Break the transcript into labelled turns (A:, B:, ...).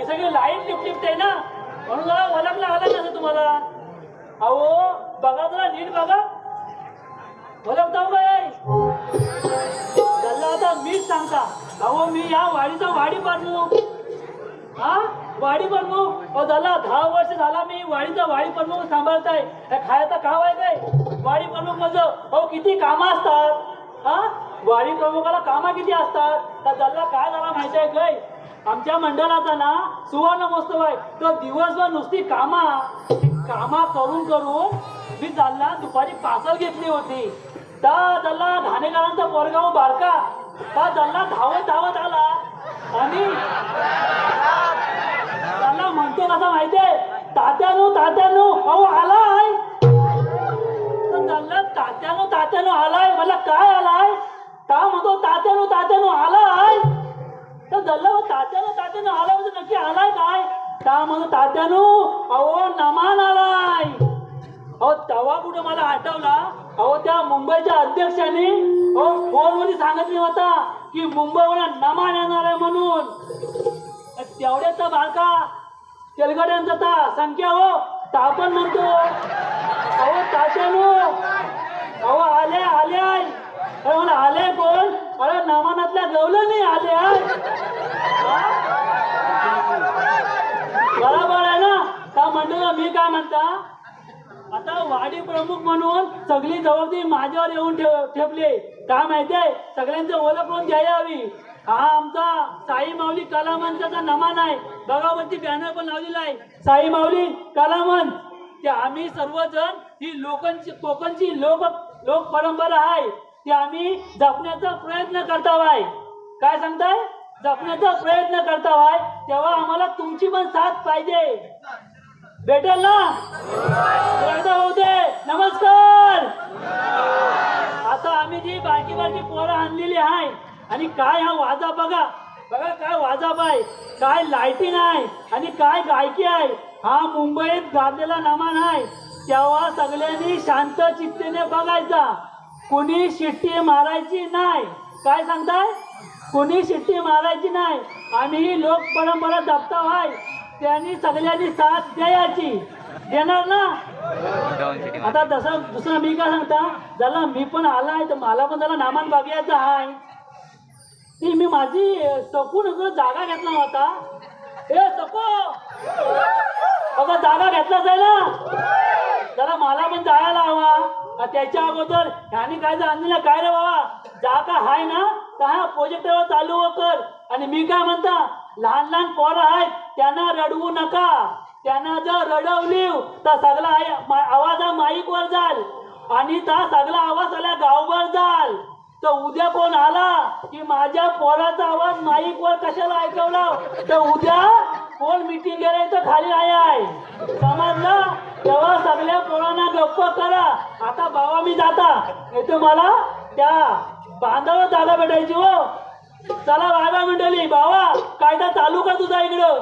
A: सगळी लाईन लिपलिपते ना म्हणून जरा ओळखला आला नसं तुम्हाला. अहो बघा जरा नीट बघा ओळखताव काय त्याला आता मीच सांगता. अहो मी या वाडीचा वाडी प्रमुख. हा वाडी प्रमुख. अहो झाला 10 वर्ष झाला मी वाडीचा वाडी प्रमुख सांभाळताय. खायचा खाव आहे काय वाडी प्रमुख माझं. अहो किती कामं असतात. हा वाडी प्रमुखाला कामं किती असतात. तर झाला काय झाला माहिती आहे काय आमच्या मंडळाचा ना सुवर्ण महोत्सव आहे. तो दिवसभर नुसती कामा करून करून मी झाला दुपारी पार्सल घेतली होती. त्या झाला घाणेकरांचा पोरगाव बारका त्या झाला धावत धावत आला आणि त्याला म्हणतो कसा माहितीये तात्यानो तात्यानो अहो आलाय. तर झालं तात्यानो तात्यानो आलाय. मला काय आलाय का म्हणतो तात्यानो तात्यानो आलाय. तर झालं तात्यानो तात्यानो आलाय म्हणजे नक्की आलाय काय का म्हणतो तात्यानो अहो नमान आलाय. अहो तेव्हा कुठं मला आठवला अहो त्या मुंबईच्या अध्यक्षांनी फोनमध्ये सांगितले होता की मुंबईवर नमान येणार आहे म्हणून. तेवढ्याच बाळका तेलगड्यांचा ता संख्या हो तापण म्हणतो. अहो तात्यानो अहो आले आले अरे मला आले कोण अरे नमानातल्या गवलं नाही आले. बरोबर आहे ना का म्हणतो मी काय म्हणता आता वाडी प्रमुख म्हणून सगळी जबाबदारी माझ्यावर येऊन ठेपली. काय माहितीये सगळ्यांचं ओळख करून घ्यायला हवी. हा आमचा साई माऊली कला मंचाचा नमान आहे. बघावरती बॅनर पण लावलेला आहे साई माऊली कला मंच. ते आम्ही सर्वजण ही कोकणची लोक परंपरा आहे ती आम्ही जपण्याचा प्रयत्न करतो आहे. काय सांगताय जपण्याचा प्रयत्न करतो आहे तेव्हा आम्हाला तुमची पण साथ पाहिजे. भेटेल ना एकदा होते. नमस्कार. आता आम्ही जी बारकी बारकी पोरं आणलेली आहे आणि काय हा वाजा बघा बघा काय वाजप आहे काय लाईटिंग आहे आणि काय गायकी आहे. हा मुंबईत गाजलेला नमान आहे. तेव्हा सगळ्यांनी शांत चित्तेने बघायचा. कोणी शिट्टी मारायची नाही. काय सांगताय कोणी शिट्टी मारायची नाही. आम्ही ही लोक परंपरा जपतो आहे त्यांनी सगळ्यांनी साथ द्यायची. देणार ना. आता तसं दुसरं मी काय सांगता झाला मी पण आलाय तर मला पण त्याला नामान बघायचं आहे. ती मी माझी सकून जागा घेतला होता. ए सको अगं जागा घेतलाच आहे ना जरा मला पण जायला हवा. त्याच्या अगोदर ह्यानी काय आणलेलं काय रे बाबा जागा आहे ना तर हा प्रोजेक्टवर चालू कर. आणि मी काय म्हणता लहान लहान पोरं आहेत त्यांना रडवू नका. त्यांना जर रडवली तर सगळा आवाज माईक वर जाल आणि त्या सगळा आवाज सगळ्या गावभर जाल. तर उद्या कोण आला की माझ्या पोराचा आवाज माईक वर कशाला ऐकवला तर उद्या कोण मीटिंग गेले तर खाली आहे समजलं. तेव्हा सगळ्या पोरांना गप्प करा. आता बाबा मी जाता येतो मला त्या बांधावर जागा भेटायची हो. चला बाबा मंडळी बाबा कायदा चालू कर तुझा इकडं.